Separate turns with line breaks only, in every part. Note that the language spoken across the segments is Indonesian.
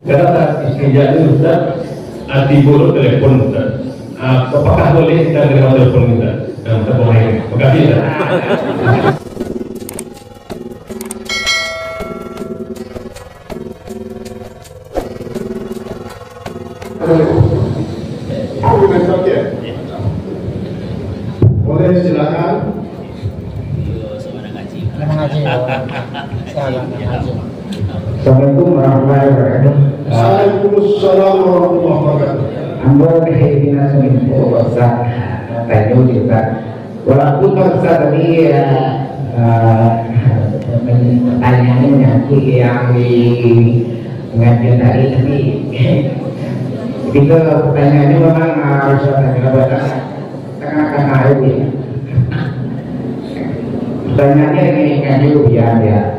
Karena saat istinja itu Ustaz, hati buruk telepon Ustaz. Apakah boleh kita menerima telepon kita? Dan kita boleh. Makasih Ustaz.
Boleh silakan.
Assalamualaikum warahmatullahi wabarakatuh.
Waalaikumsalam warahmatullahi wabarakatuh.
Ambo kehidina seminggu Ustaz Tayo juga. Walaupun Ustaz tadi pertanyaannya menyangkut yang di pengajian tadi, tapi itu pertanyaannya memang harus tanya kepada tengah-tengah air ya. Pertanyaannya ini ngaji ya.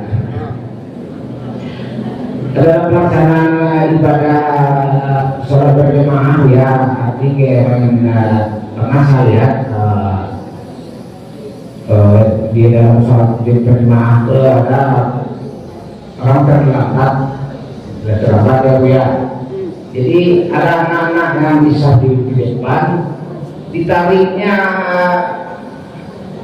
Dalam pelaksanaan ibadah sholat berjamaah ya, artinya pernah saya lihat di dalam sholat berjamaah itu ada orang terlambat ya Bu ya. Jadi ada anak-anak yang bisa di depan, ditariknya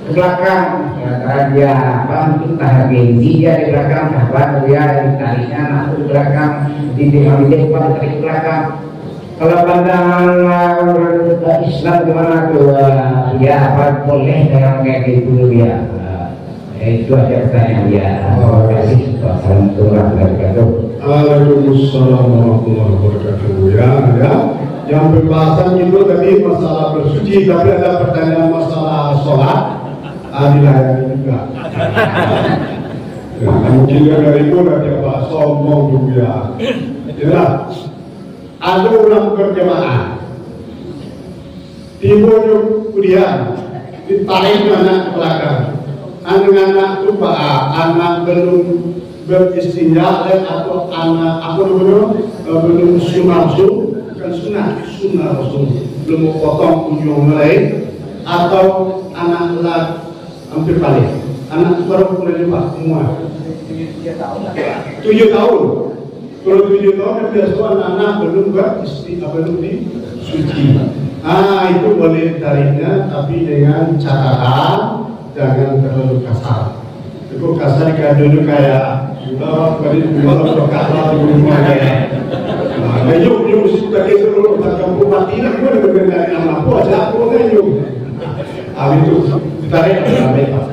ke belakang ya, karena dia mungkin tahan gengsi dia di belakang sahabat dia ditariknya masuk di belakang di depan tarik ke belakang. Kalau pandangan Islam gimana tuh ya, apa boleh dalam kayak gitu ya? Itu aja pertanyaan dia. Terima kasih. Wassalamualaikum warahmatullahi wabarakatuh.
Waalaikumsalam warahmatullahi wabarakatuh. Ya. Yang pembahasan itu tadi masalah bersuci, tapi ada pertanyaan masalah sholat. Dilayani juga. Mungkin dari itu nanti Pak sombong juga. Itulah. Ada orang berjamaah. Timbul kemudian ditarik anak ke belakang. Anak-anak itu Pak, anak belum beristinja atau anak belum sunah rasul, bukan sunah rasul, belum potong ujung mulai, atau anak laki hampir balik. Anak baru mulai Pak semua. 7 tahun. Kalau 7 tahun biasanya anak belum belum disuci. Itu boleh tariknya, tapi dengan catatan jangan terlalu kasar. Itu kasar kayak dulu kayak kalau kasar di rumah kayak. Yuk sudah kita dulu kampung mati lah, gue udah dari anak aja aku kan yuk. Itu ditarik sampai Pak.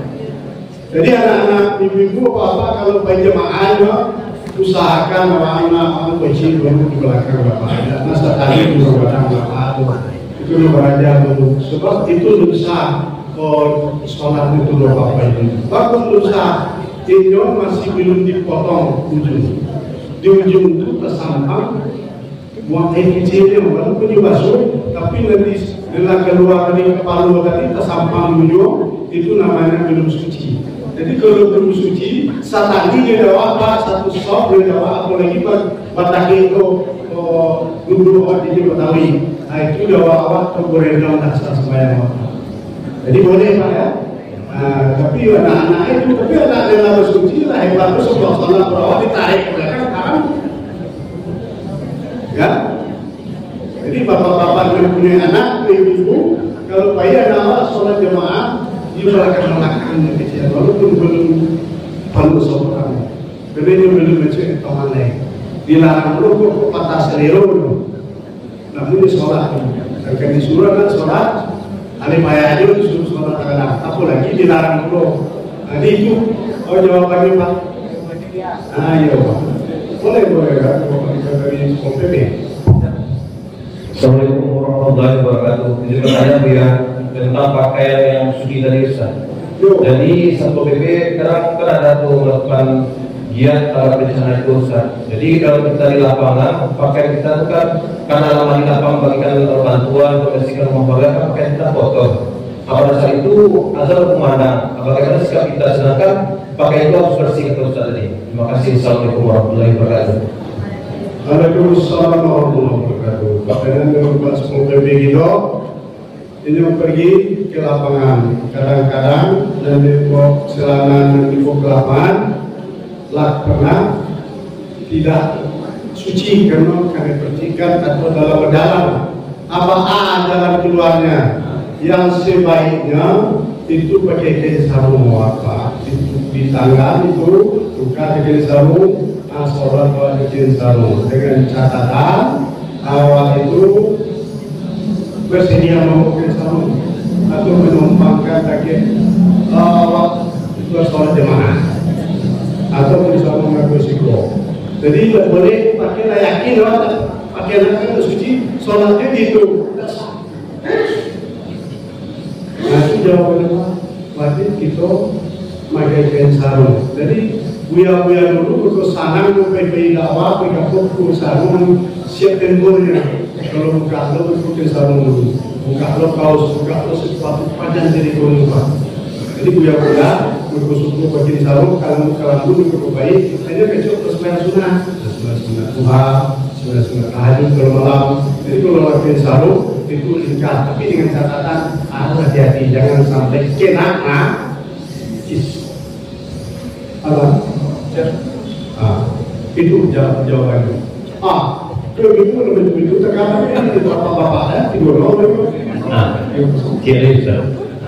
Jadi anak-anak ibu-ibu apa kalau berjamaahnya usahakan anak-anak kecil dulu di belakang bapak. Nah sekali di belakang bapak itu belajar dulu. Sebab itu dosa sholat itu dulu bapak itu. Bapak dosa ini masih belum dipotong ujung. Di ujung itu tersampang buang air kecilnya walaupun dibasuh, tapi nanti bila keluar dari kepala tadi tersampang ujung, itu namanya belum suci. Jadi kalau belum suci, satani dia dawa apa, satu sok dia dawa apalagi bataki itu dulu di Betawi. Nah itu dawa awak tergoreng dasar sembahyang. Jadi boleh Pak ya. Tapi anak-anak itu, tapi anak yang harus suci lah hebat itu sebelah sana berawal ditarik ke belakang sekarang. Ya. Jadi bapak-bapak yang punya anak, ibu-ibu, kalau payah nama sholat jamaah di belakang kecil, walaupun belum palu seorang, belum mencuri tangan lain, dilarang dulu kok patah selero dulu. Namun di sholat, akan disuruh kan sholat, alim ayah aja disuruh sholat anak, apalagi dilarang dulu. Jadi itu, jawabannya Pak. Iya Pak. Boleh kan? Dari OPP.
Assalamualaikum warahmatullahi wabarakatuh. Jadi pertanyaan dia tentang pakaian yang suci dari Ustaz. Jadi Satpol PP kadang ada tuh melakukan giat di sana itu Ustaz. Jadi kalau kita di lapangan, pakaian kita itu kan karena lama di lapangan bagikan bantuan, membersihkan rumah warga, kan pakaian kita kotor. Pada saat itu asal kemana? Bagaimana sikap kita, sedangkan pakaian itu harus bersih kata Ustaz tadi. Terima kasih. Assalamualaikum warahmatullahi wabarakatuh.
Waalaikumsalam warahmatullahi wabarakatuh. Pakaian yang Satpol PP gitu, ini pergi ke lapangan. Kadang-kadang dan di celana dan di lapangan lah pernah tidak suci karena percikan atau dalam apa jalan keluarnya yang sebaiknya itu pakai kain sarung apa itu di tangan itu buka kain sarung sholat pakai kain sarung dengan catatan awal itu bersedia memakai sarung atau menumpangkan pakai sholat jemaah atau bersama mengaku risiko. Jadi tidak boleh pakai yakin pakai anak suci sholatnya gitu. Nah itu jawabannya berarti kita pakai kain sarung. Jadi buya dulu untuk sanang pakai dakwah pakai pokok sarung siap temburnya. Kalau buka lo pakai sarung dulu, buka lo kaos, buka lo sepatu panjang jadi lupa. Jadi buya berkusuku pakai sarung kalau dulu baik hanya kecil sembahyang sunnah duha sunah tahajud kalau malam. Jadi kalau pakai sarung itu lingkar tapi dengan catatan hati-hati jangan sampai kena itu jawabannya. Kalau itu lebih terkadang ini bapak-bapak ya tidur
kiri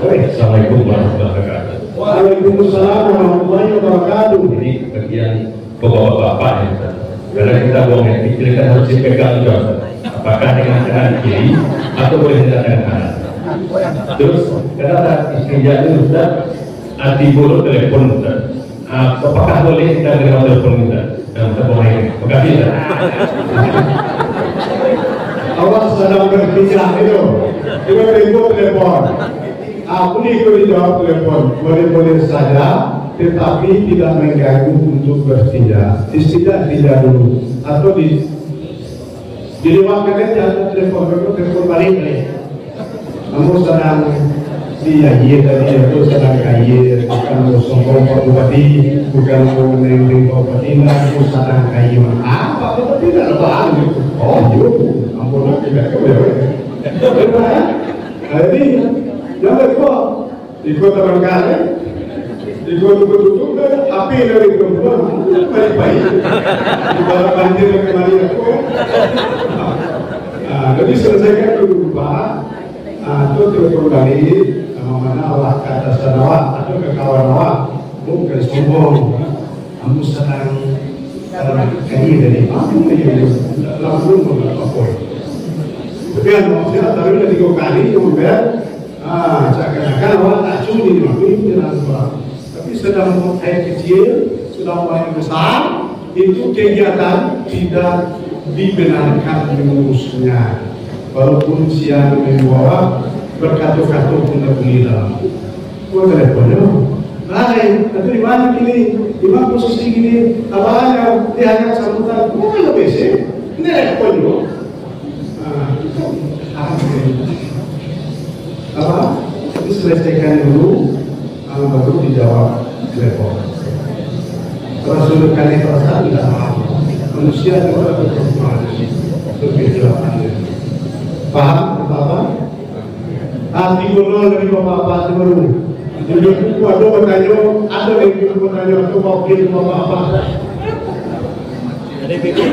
Assalamualaikum warahmatullahi wabarakatuh.
Waalaikumsalam warahmatullahi wabarakatuh.
Ini bagian bapak-bapak ya, karena kita buang pikir kan harus dipegang juga. Apakah dengan tangan kiri atau boleh dengan tangan kanan? Terus karena istrinya itu sudah anti bulu telepon sudah. Apakah boleh kita dengan telepon kita? Dan kita buang ini. Apakah bisa?
Awak sedang berbicara itu. Kita beribu telepon. Aku ikut dijawab telepon, boleh-boleh saja, tetapi tidak mengganggu untuk berstinja. Istinja dulu, atau di lewat aja telepon balik. Kamu sedang diaji tadi itu sedang kaji, bukan sombong Pak Bupati, bukan menengking Pak Bupati, aku sedang kaji. Pak Bupati tidak lepas. Oh, ampun tidak jadi yang kedua, ikut barangkali, ikut tutup api dari perempuan, baik-baik. Ibarat banjir yang kemarin aku. Jadi selesaikan dulu Pak. Itu telepon kembali, mana Allah kata sanawa atau ke kawan awak, bukan sombong. Kamu sedang kaji dari apa? Langsung apa? Tapi maksudnya tapi dari 3 kali kemudian seakan-akan awak tak sudi dimaklumi dengan orang. Tapi sedang air kecil, sudah mulai besar, itu kegiatan tidak dibenarkan mengurusnya. Walaupun siang membawa berkatu-katu pun tak boleh dalam. Gua teleponnya, lain, nanti di mana gini, di mana posisi gini, awalnya diangkat sambutan, gua nggak bisa, ini telepon lo. Itu selesaikan dulu, baru dijawab telepon. Kalau sudut kali perasaan tidak paham. Manusia itu berbeda. Paham Bapak? Hati gulung dari Bapak sebelum. Jadi buku ada bertanya, ada yang bertanya atau wakil Bapak. Ada bikin.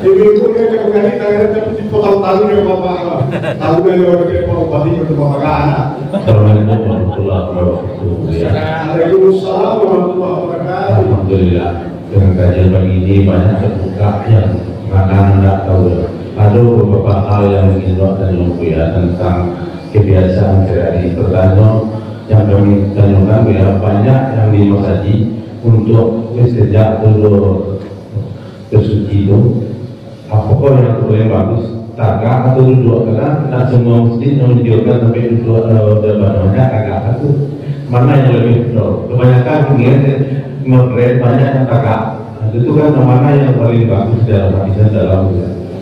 Ibu-ibu yang kali tangan tapi dipotong tahu dengan Bapak. Tahu dari orang ke Bapak Bupati ke Bapak anak.
Assalamualaikum warahmatullahi wabarakatuh.
Waalaikumsalam warahmatullahi wabarakatuh.
Alhamdulillah dengan kajian pagi ini banyak terbuka yang akan tidak tahu. Ada beberapa hal yang ingin dan lupa tentang kebiasaan sehari. Pertama yang kami tanyakan ya banyak yang dimasaji untuk sejak dulu bersuci itu. Apakah yang boleh bagus tagak atau duduk karena tidak semua masjid menunjukkan sampai duduk banyak tagak itu mana yang lebih betul kebanyakan mengkret banyak yang tagak itu kan mana yang paling bagus dalam hadis dalam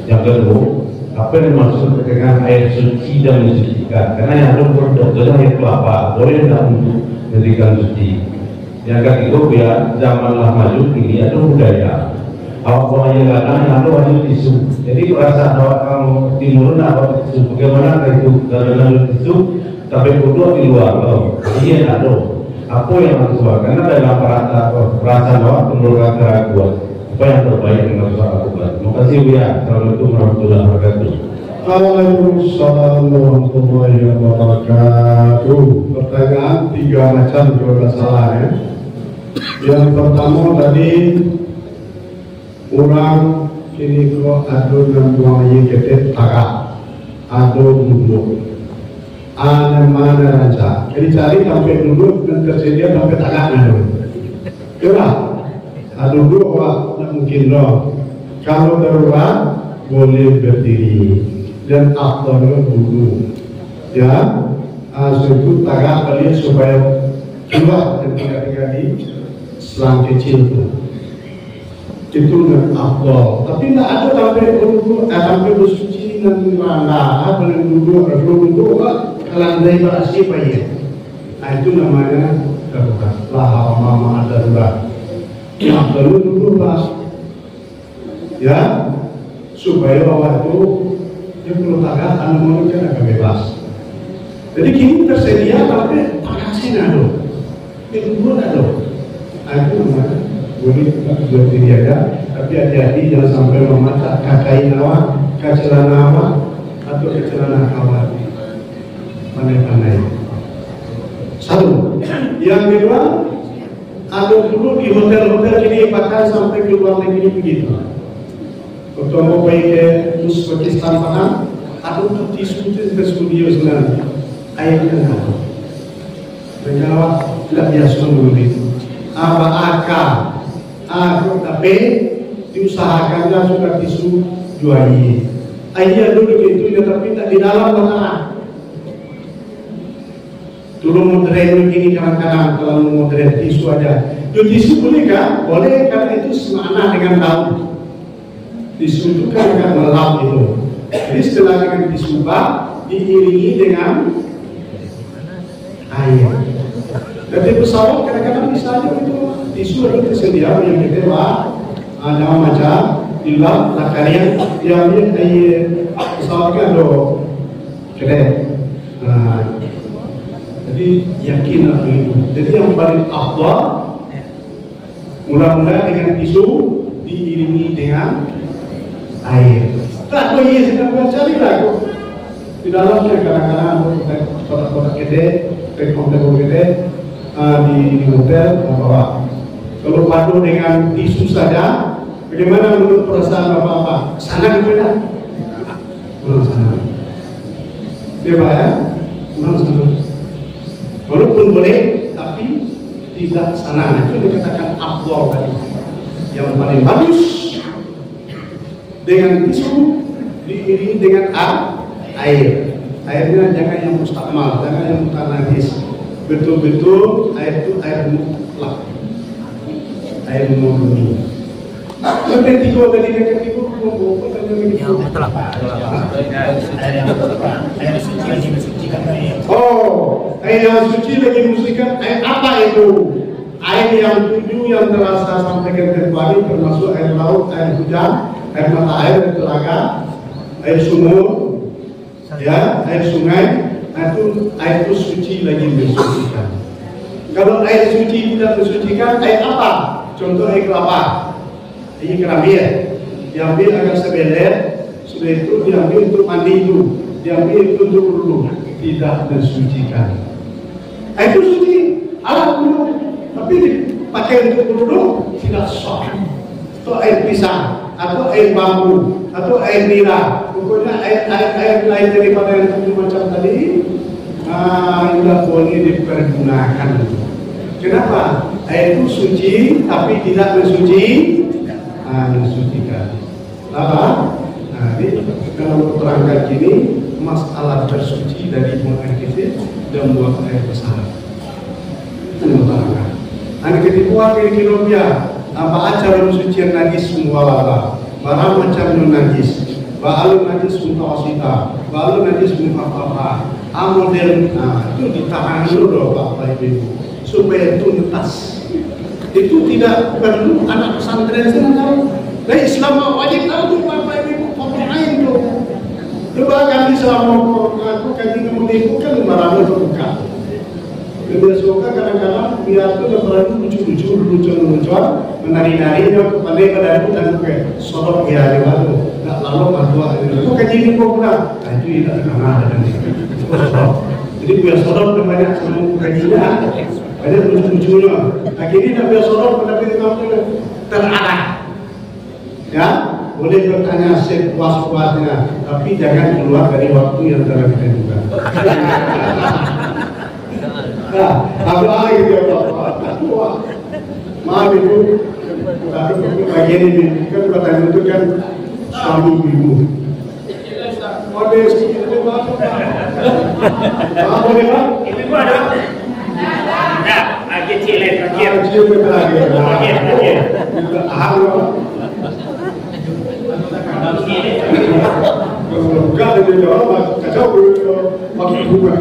yang kedua apa yang maksud dengan air suci dan mensucikan karena yang ada dokter air kelapa boleh tidak untuk memberikan suci yang ketiga biar zamanlah maju ini ada budaya awak yang ada wajib tisu. Jadi perasaan awak kamu timur awak tisu. Bagaimana itu karena tisu tapi kedua di luar. Iya ada. apa yang harus dilakukan? Karena dalam perasaan bahwa penurunkan keraguan, apa yang terbaik yang harus dilakukan? Terima kasih Buya. Assalamualaikum warahmatullahi wabarakatuh.
Waalaikumsalam warahmatullahi wabarakatuh. Pertanyaan 3 macam kalau tidak salah ya. Yang pertama tadi orang kini kok ada buang ketet tagak, ada duduk, ada mana raja. Jadi cari sampai duduk dan tersedia sampai tagaknya dulu. Coba, ada duduk tidak mungkin loh. Kalau darurat boleh berdiri dan afdalnya dulu. Ya, suatu tagak kalian supaya keluar dan tiga di selang kecil itu dengan afdal. Tapi tidak ada sampai dulu, sampai bersuci dengan randa, belum dulu kelandai berasi payah. Itu namanya darurat. Lah mama darurat. Afdal dulu pas, ya, supaya bahwa itu dia perlu tagak, anak manusia agak bebas. Jadi kini tersedia tapi pakasin ada, itu pun ada. Itu namanya boleh berdiri aja, tapi hati-hati jangan sampai memacak kain awak, kecelana awak, atau kecelana kawan. Pandai-pandai. Satu. Yang kedua, ada dulu di hotel-hotel ini bahkan sampai ke luar negeri begitu. Waktu mau pergi ke Uzbekistan Pahang, ada tisu ke studio sebenarnya, airnya ada. Menjawab tidak biasa dulu itu. Apa akal? Aku tapi diusahakannya sudah tisu juali. Airnya dulu itu ya tapi tak di dalam makanan. Dulu modern begini kadang-kadang kalau modern tisu aja. Tisu boleh kan? Boleh karena itu semana dengan daun. Tisu itu kan akan melap itu. Jadi setelah dengan tisu bak diiringi dengan air. Jadi pesawat kadang-kadang bisa aja itu tisu itu tersedia yang kita ada macam di dalam kalian yang air pesawat kan ada keren. Jadi yakin aku itu. Jadi yang paling afdal mula-mula dengan tisu diiringi dengan air. Tak boleh sedang cari lah. Di dalamnya kadang-kadang kotak-kotak gede, kotak-kotak gede di hotel membawa. Kalau padu dengan tisu saja, bagaimana menurut perasaan bapak-bapak? Sana ke mana? Pulang sana. Dia ya? Pulang sana. Walaupun boleh, tapi tidak sana. Itu dikatakan afdal tadi. Yang paling bagus dengan tisu diiringi dengan air. Airnya jangan yang mustakmal, jangan yang mutanajis. Betul-betul air itu air mutlak, air murni. Sampai tiga tadi dekat itu mau yang mutlak. Air yang mutlak, air suci lagi mensucikan air. Oh, air yang suci lagi mensucikan air apa itu? Air yang 7 yang terasa sampai ke kecuali termasuk air laut, air hujan, air mata air, air telaga, air sumur, ya, air sungai. Itu air itu suci lagi mensucikan. Kalau air suci tidak mensucikan, air apa? Contoh air kelapa, air kerambil, diambil agak sebeler, sudah itu diambil untuk mandi itu, diambil itu untuk wudhu, tidak mensucikan. Air itu suci, alat wudhu, tapi dipakai untuk wudhu tidak sah. Atau air pisang, atau air bambu, atau air nira. Pokoknya air lain daripada yang 7 macam tadi tidak boleh dipergunakan. Kenapa? Air itu suci tapi tidak mensucikan. Apa? Jadi kalau terangkan gini, masalah bersuci dari buang air kecil dan buang air besar. Itu terangkan. Anak ketipuan ke rupiah. Apa acara pensucian najis semua barang macamnya najis. Ba'alun najis mutawasita, ba'alun najis mukhaffafa, modern, itu ditahan dulu Bapak Ibu supaya tuntas. Itu tidak perlu anak pesantren saya tahu. Dari Islam wajib tahu Bapak Ibu pemain itu. Coba kami selama aku kaji kemudian itu kan 500 bukan. Lebih suka kadang-kadang biar tuh lebaran lucu-lucuan, menari-narinya kepala pada itu dan kayak sodok ya lewat tuh, nggak lalu matua itu kayak gini kok pulang, itu tidak kenal dan jadi biar sodok banyak sama kajinya, banyak lucu-lucunya. Akhirnya tak biar sodok tapi terarah, ya boleh bertanya sepuas-puasnya, tapi jangan keluar dari waktu yang telah ditentukan. Nah, apa gitu ya Pak? Maaf Ibu, bagian ini kan pertanyaan itu kan suami ibu. Boleh sedikit Pak? Boleh Pak?
Ibu ada? Nah, kecil terakhir.
Kecil terakhir. Halo. Bukan ada jawab, kacau waktu bukan.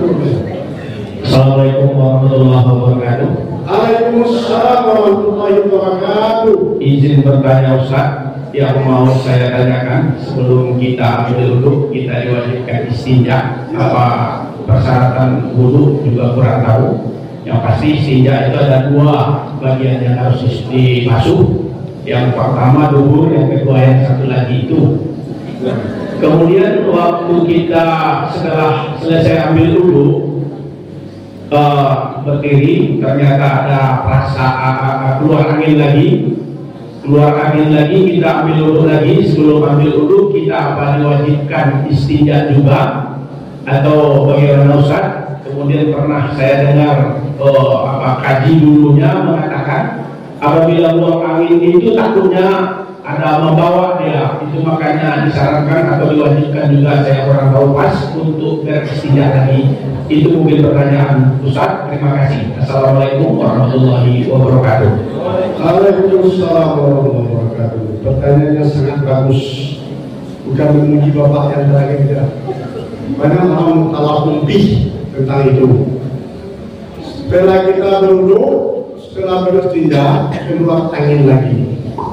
Assalamualaikum warahmatullahi wabarakatuh.
Waalaikumsalam warahmatullahi wabarakatuh.
Izin bertanya Ustaz, yang mau saya tanyakan sebelum kita ambil wudhu, kita diwajibkan istinja. Apa persyaratan wudhu juga kurang tahu. Yang pasti istinja itu ada dua bagian yang harus dibasuh. Yang pertama dubur, yang kedua yang satu lagi itu. Kemudian waktu kita setelah selesai ambil wudhu, berdiri, ternyata ada keluar angin lagi, kita ambil wudhu lagi. Sebelum ambil wudhu kita apa diwajibkan istinja juga atau bagaimana Ustaz? Kemudian pernah saya dengar kaji dulunya mengatakan apabila buang angin itu takutnya ada membawa dia, itu makanya disarankan atau diwajibkan juga, saya kurang tahu pas, untuk beristinja lagi. Itu mungkin pertanyaan Ustaz. Terima kasih. Assalamualaikum warahmatullahi wabarakatuh.
Waalaikumsalam warahmatullahi wabarakatuh. Pertanyaannya sangat bagus. Bukan memuji Bapak yang terakhir tidak. Banyak orang talak lebih tentang itu. Setelah kita duduk, setelah beristinja, keluar angin lagi.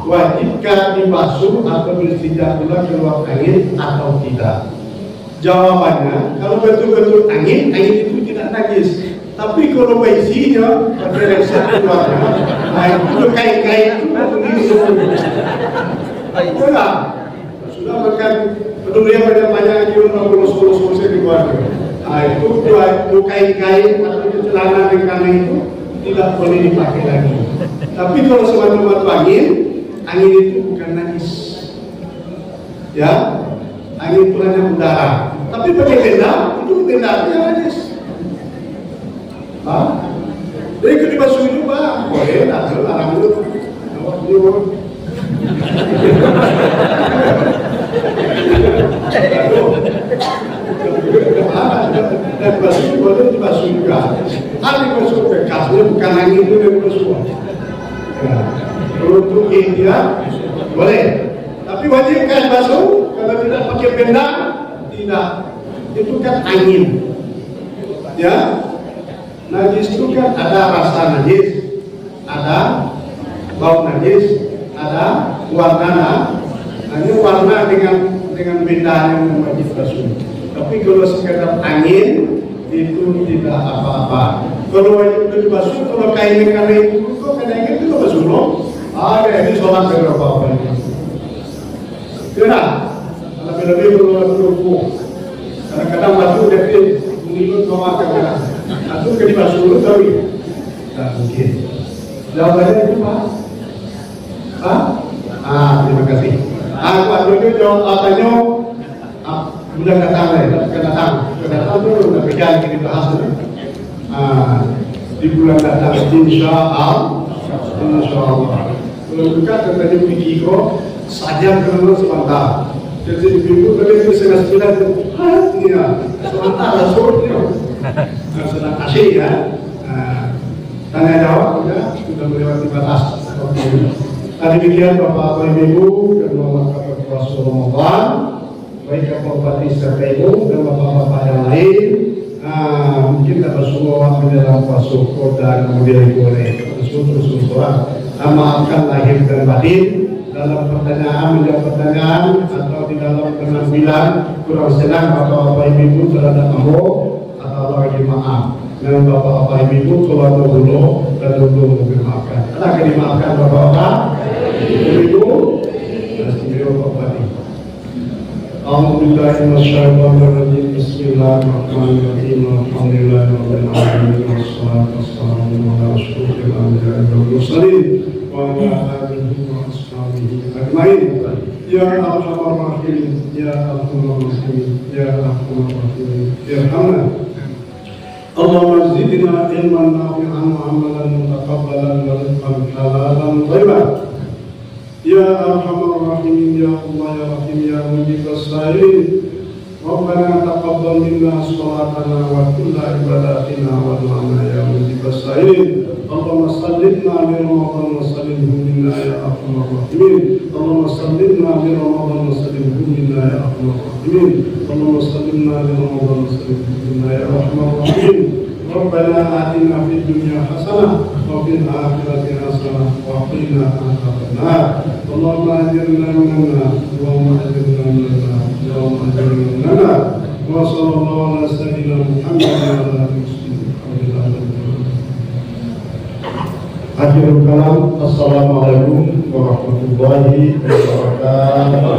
Wajibkah dibasuh atau beristinja pula keluar angin atau tidak? Jawabannya, kalau betul-betul angin itu tidak najis. Tapi kalau isinya ada resep keluarnya, nah itu kain-kain itu sudah makan peduli yang banyak-banyak orang lulus-lulus di keluarga. Nah itu kain-kain atau celana dengan itu tidak boleh dipakai lagi. Tapi kalau semata-mata angin itu bukan najis, ya, angin itu hanya udara. Tapi pakai benda itu bendanya najis. Jadi kalau dibasuh itu Pak, boleh, larang dulu. Dan basuh boleh dibasuh juga. Hal dibasuh bekasnya bukan angin itu yang dibasuh. Kalau untuk India boleh, tapi wajib kan basuh. Kalau tidak pakai benda, tidak. Itu kan angin, ya. Najis itu kan ada rasa najis, ada bau najis, ada warna. Hanya warna dengan benda yang wajib basuh. Tapi kalau sekedar angin itu tidak apa-apa. Kalau wajib itu dibasuh, kalau kain itu, kok kain itu basuh loh. Ini sholat berapa apa ini? Tidak. Lebih-lebih berlaku. Kadang-kadang basuh dari menurut doa kadang. Atau ke dibasuh dulu tapi tak mungkin. Jawabannya itu Pak. Terima kasih. Aku itu jawabannya sudah datang dulu udah pegang kita bahas di bulan datang insya Allah. Kalau dekat tadi Pikiko saja kenal sebentar. Jadi di Pikiko tadi itu setengah 9 ya sebentar langsung sedang asik ya. Tanya jawab sudah melewati batas. Demikian Bapak Ibu dan Bapak Ketua Ramadan, baik Bupati serta Ibu dan Bapak-bapak yang lain. Mungkin dapat semua menjelang syukur dan kemudian boleh bersyukur maafkan lahir dan batin dalam pertanyaan atau di dalam penampilan kurang senang Bapak-bapak Ibu terhadap kamu atau Allah maaf. Dan bapak-bapak ibu keluarga dulu dan dulu memaafkan. Ada yang dimaafkan bapak-bapak? Ibu, istimewa. Alhamdulillah minasyaitonirrajim. Bismillahirrahmanirrahim. Alhamdulillahirabbil alamin wassalatu wassalamu ala asyrofil anbiya'i wal mursalin wa ala alihi wa ashabihi ajmain. Ya arhamar rahimin, ya arhamar rahimin, ya arhamar rahimin. Irhamna. Allahumma zidna ilman nafi'an wa amalan mutaqabbalan wa rizqan halalan thayyiban. Ya arhamar rahimin, ya Allah ya Rahim ya mujibas sa'ilin. Rabbana taqabbal minna sholatana wa kulla ibadatina wa du'ana ya mujibas sa'ilin. Allahumma sallitna li Ramadan wa sallimhu minna ya arhamar rahimin. Allahumma sallitna li Ramadan wa sallimhu minna ya arhamar rahimin. Allahumma sallitna li Ramadan wa sallimhu minna ya arhamar rahimin. Rabbana atina fid dunya hasanah wa fil akhirati hasanah wa qina adzaban nar. Allahumma ajirna minan nar, Allahumma ajirna minan nar, Allahumma ajirna minan nar. Wa sallallahu ala sayyidina Muhammad wa ala alihi wasallam. Akhirul kalam, assalamualaikum warahmatullahi wabarakatuh.